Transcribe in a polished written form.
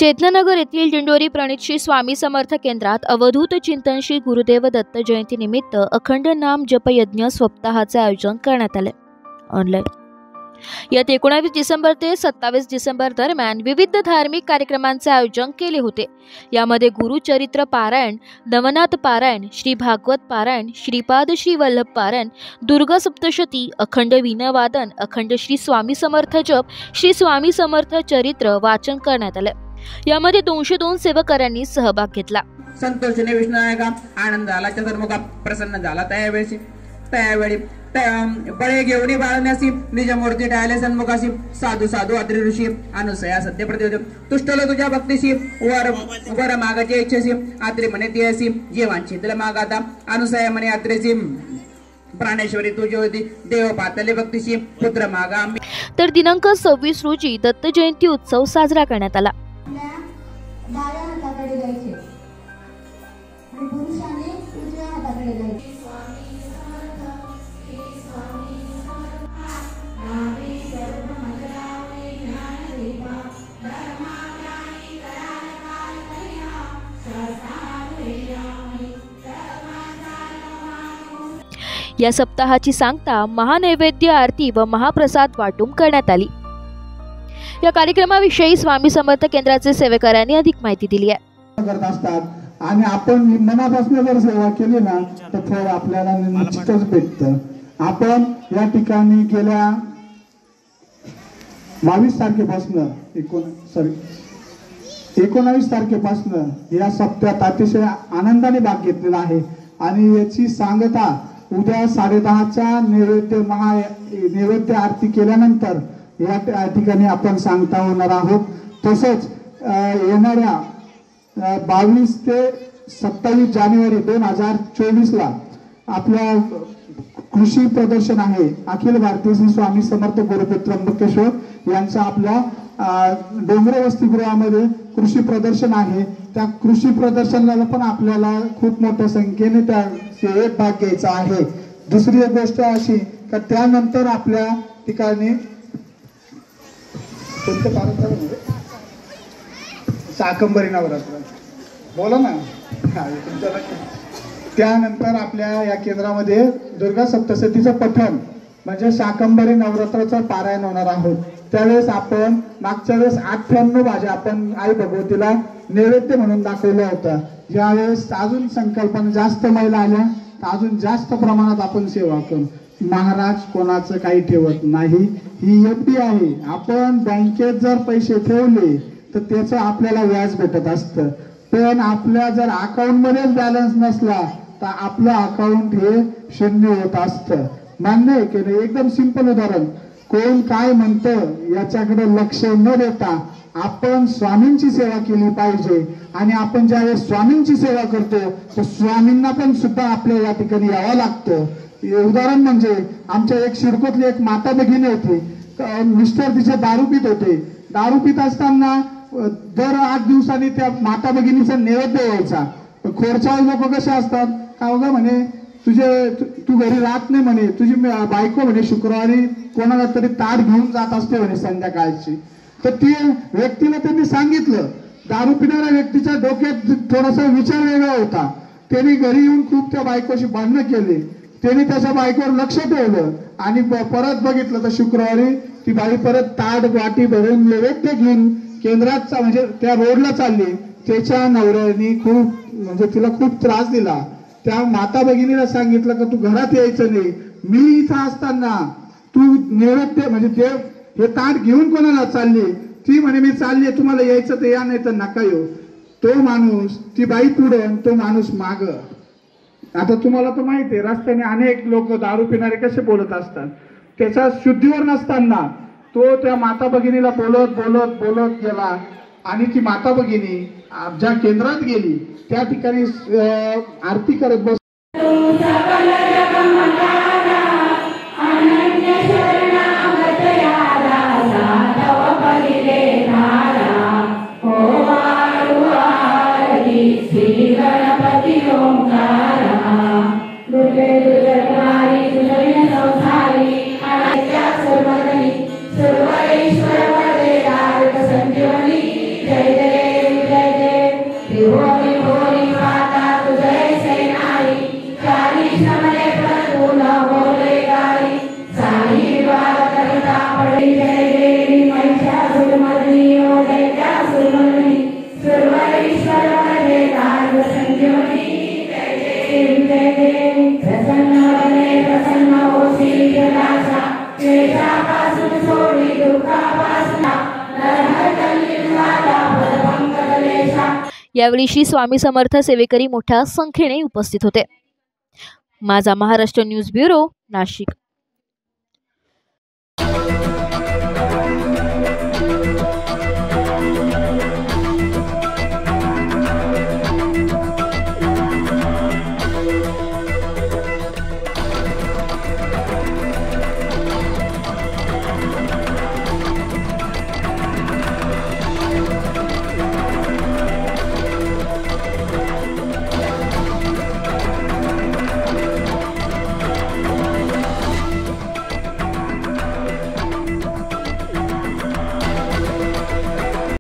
चेतनानगर येथील दिंडोरी प्रणित श्री स्वामी समर्थ केंद्रात अवधूत चिंतन श्री गुरुदेव दत्त जयंती निमित्त अखंड नाम जप यज्ञ सप्ताहाचे आयोजन करण्यात आले. ऑनलाईन यात 19 डिसेंबर ते 27 डिसेंबर दरम्यान विविध धार्मिक कार्यक्रमांचे आयोजन केले होते. यामध्ये गुरुचरित्र पारायण, नवनाथ पारायण, श्री भागवत पारायण, श्रीपाद श्री वल्लभ पारायण, दुर्गा सप्तशती, अखंड वीणावादन, अखंड श्री स्वामी समर्थ जप, श्री स्वामी समर्थ चरित्र वाचन करण्यात आले. यामध्ये 202 सेवकांनी सहभाग घेतला. संतोषने विष्णुनायका आनंद झाला, चतुर्मुखा प्रसन्न झाला. त्यावेळी बळे घेऊन बाळण्यासी निज मूर्ती टाळले सन्मुखाशी साधू साधू अत्रि ऋषी अनुसया सत्य प्रतिदेव तुष्टलो तुझ्या भक्तीशी वर मागाची इच्छेशी अत्रि म्हणे तियसी जीवांची तुला मागाता अनुसया म्हणे अत्रेची प्राणेश्वरी तुझी होती देव पातले भक्तीशी पुत्र मागा. तर दिनांक 26 रोजी दत्त जयंती उत्सव साजरा करण्यात आला. या सप्ताहाची सांगता महानैवेद्य आरती व महाप्रसाद वाटून करण्यात आली. या कार्यक्रमाविषयी स्वामी समर्थ केंद्राचे सेवेकरांनी अधिक माहिती दिली आहे. करत असतात आणि आपण मनापासून जर सेवा केली ना तर फळ आपल्याला निश्चितच भेटतं. आपण या ठिकाणी गेल्या 22 तारखेपासून 19 तारखेपासून या सप्त्यात अतिशय आनंदाने भाग घेतलेला आहे आणि याची सांगता उद्या 10:30च्या नैवेद्य आरती केल्यानंतर या ठिकाणी आपण सांगता होणार आहोत. तसंच येणाऱ्या 22 ते 27 जानेवारी 2024 ला आपल्या कृषी प्रदर्शन आहे. अखिल भारतीय श्री स्वामी समर्थ गुरुपीठ त्र्यंबकेश्वर यांचा आपल्या डोंगरे वसतिगृहामध्ये कृषी प्रदर्शन आहे. त्या कृषी प्रदर्शनाला पण आपल्याला खूप मोठ्या संख्येने त्या सेवेत भाग घ्यायचा आहे. दुसरी एक गोष्ट अशी की त्यानंतर आपल्या ठिकाणी शाकंभरी नवरात्र बोला ना. त्यानंतर आपल्या या केंद्रामध्ये दुर्गा सप्तशतीचं पठण म्हणजे शाकंभरी नवरात्राचं पारायण होणार आहोत. त्यावेळेस आपण मागच्या वेळेस 98 भाज्या आपण आई भगवतीला नैवेद्य म्हणून दाखवलं होतं. ज्यावेळेस अजून संकल्पना जास्त महिला आल्या तर अजून जास्त प्रमाणात आपण सेवा करू. महाराज कोणाचं काही ठेवत नाही, ही एफडी आहे. आपण बँकेत जर पैसे ठेवले तर त्याचं आपल्याला व्याज भेटत असतं, पण आपल्या जर अकाउंट मध्येच बॅलन्स नसला तर आपलं अकाउंट हे शून्य होत असतं. मान्य आहे की नाही? एकदम सिंपल उदाहरण. कोण काय म्हणतं याच्याकडे लक्ष न देता आपण स्वामींची सेवा केली पाहिजे आणि आपण ज्यावेळेस स्वामींची सेवा करतो तर स्वामींना पण सुद्धा आपल्या या ठिकाणी यावं लागतं. उदाहरण म्हणजे आमच्या एक शिरकोतली एक माता भगिनी होती. मिस्टर तिचे दारू पित होते. दारू पित असताना दर 8 दिवसांनी त्या माता भगिनीचा नैवेद्य यायचा. खोरचाळ लोक कसे असतात का बघा म्हणे तू घरी राहत नाही म्हणे, तुझी बायको म्हणे शुक्रवारी कोणाला तरी ताट घेऊन जात असते म्हणे संध्याकाळची. तर ती व्यक्तीला त्यांनी सांगितलं. दारू पिणाऱ्या व्यक्तीच्या डोक्यात थोडासा विचार वेगळा होता. त्यांनी घरी येऊन खूप त्या बायकोशी भांडणं केली. त्यांनी त्याच्या बायकोवर लक्ष ठेवलं आणि परत बघितलं तर शुक्रवारी ती बाई परत ताट वाटी भरून नैवेद्य घेऊन केंद्रात म्हणजे त्या रोडला चालली. त्याच्या नवऱ्याने तिला खूप त्रास दिला. त्या माता भगिनीला सांगितलं की तू घरात यायचं नाही, मी इथं असताना तू नैवेद्य म्हणजे देव हे ताट घेऊन कोणाला चालली? ती म्हणे मी चालली, तुम्हाला यायचं तर या, नाही तर नका येऊ. तो माणूस, ती बाई पुढे, तो माणूस माग. आता तुम्हाला तर माहिती आहे रस्त्याने अनेक लोक दारू पिणारे कसे बोलत असतात. त्याचा शुद्धीवर नसताना तो त्या माता भगिनीला बोलत बोलत बोलत गेला आणि ती माता भगिनी ज्या केंद्रात गेली त्या ठिकाणी आरती करत बस यावेळी श्री स्वामी समर्थ सेवेकरी मोठ्या संख्येने उपस्थित होते. माझा महाराष्ट्र न्यूज ब्युरो, नाशिक.